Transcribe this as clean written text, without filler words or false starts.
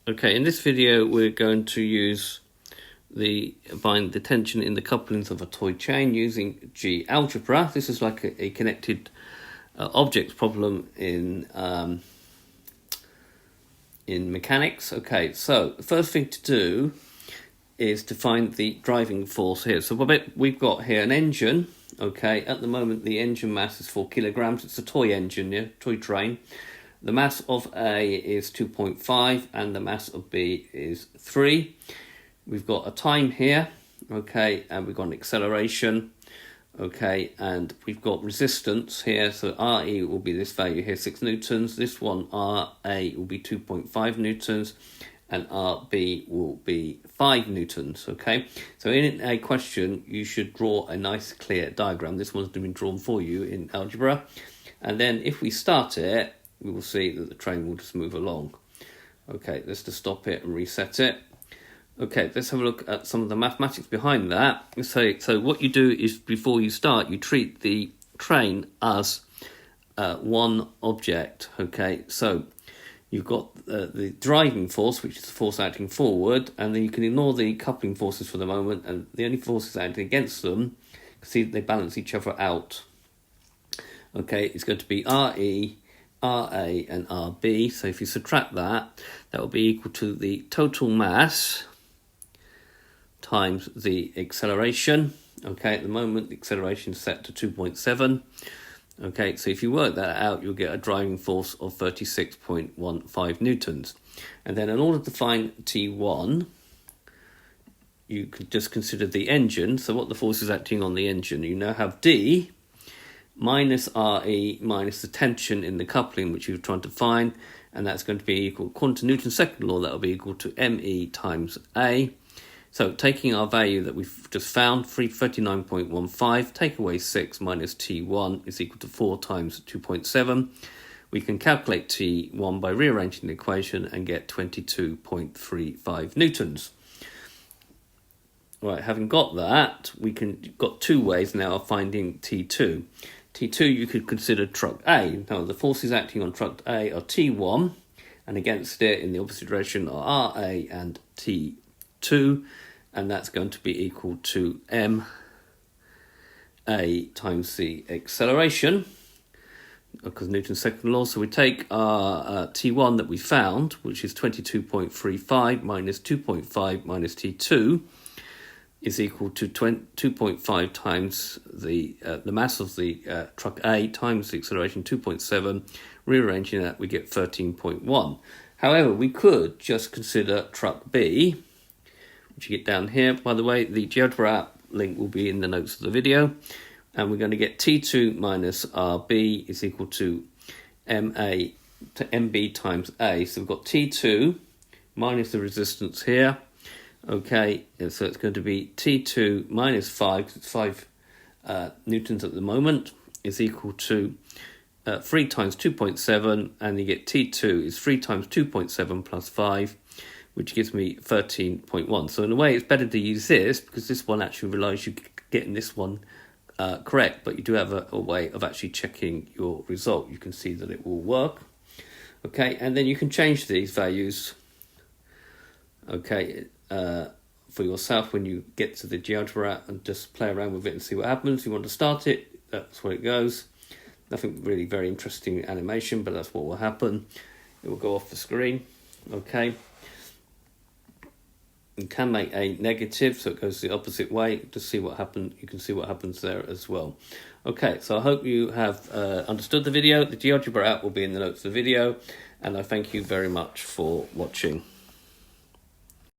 Okay, in this video we're going to use find the tension in the couplings of a toy chain using GeoGebra. This is like a connected objects problem in mechanics. Okay, so the first thing to do is to find the driving force here. So we've got here an engine. Okay, at the moment the engine mass is 4 kilograms. It's a toy engine, yeah, toy train. The mass of A is 2.5 and the mass of B is 3. We've got a time here, okay, and we've got an acceleration, okay, and we've got resistance here. So RE will be this value here, 6 newtons. This one, RA, will be 2.5 newtons, and RB will be 5 newtons, okay? So in a question, you should draw a nice clear diagram. This one's been drawn for you in algebra. And then if we start it, we will see that the train will just move along. Okay, let's just stop it and reset it. Okay, let's have a look at some of the mathematics behind that. So what you do is, before you start, you treat the train as one object. Okay, so you've got the driving force, which is the force acting forward, and then you can ignore the coupling forces for the moment, and the only forces acting against them, see, they balance each other out. Okay, it's going to be RE, RA and RB. So if you subtract that, that will be equal to the total mass times the acceleration. Okay, at the moment the acceleration is set to 2.7. Okay, so if you work that out, you'll get a driving force of 36.15 newtons. And then in order to find T1, you could just consider the engine. So what the force is acting on the engine, you now have D minus RE minus the tension in the coupling, which you're trying to find, and that's going to be equal, according to Newton's second law, that will be equal to ME times A. So taking our value that we've just found, 39.15, take away 6 minus T1 is equal to 4 times 2.7. We can calculate T1 by rearranging the equation and get 22.35 newtons. Right, having got that, got two ways now of finding T2. T2 you could consider truck A. Now the forces acting on truck A are T1, and against it in the opposite direction are RA and T2, and that's going to be equal to MA times the acceleration, because Newton's second law. So we take our T1 that we found, which is 22.35 minus 2.5 minus T2, is equal to 2.5 times the mass of the truck A times the acceleration, 2.7. Rearranging that, we get 13.1. However, we could just consider truck B, which you get down here. By the way, the GeoGebra app link will be in the notes of the video. And we're going to get T2 minus RB is equal to MA to MB times A. So we've got T2 minus the resistance here. Okay, so it's going to be T2 minus 5, because it's 5 newtons at the moment, is equal to 3 times 2.7, and you get T2 is 3 times 2.7 plus 5, which gives me 13.1. So in a way, it's better to use this, because this one actually relies you getting this one correct, but you do have a way of actually checking your result. You can see that it will work. Okay, and then you can change these values. Okay, for yourself when you get to the GeoGebra and just play around with it and see what happens. You want to start it, that's where it goes. Nothing really very interesting animation, but that's what will happen. It will go off the screen. Okay. You can make a negative, so it goes the opposite way. Just see what happens. You can see what happens there as well. Okay, so I hope you have understood the video. The GeoGebra app will be in the notes of the video, and I thank you very much for watching.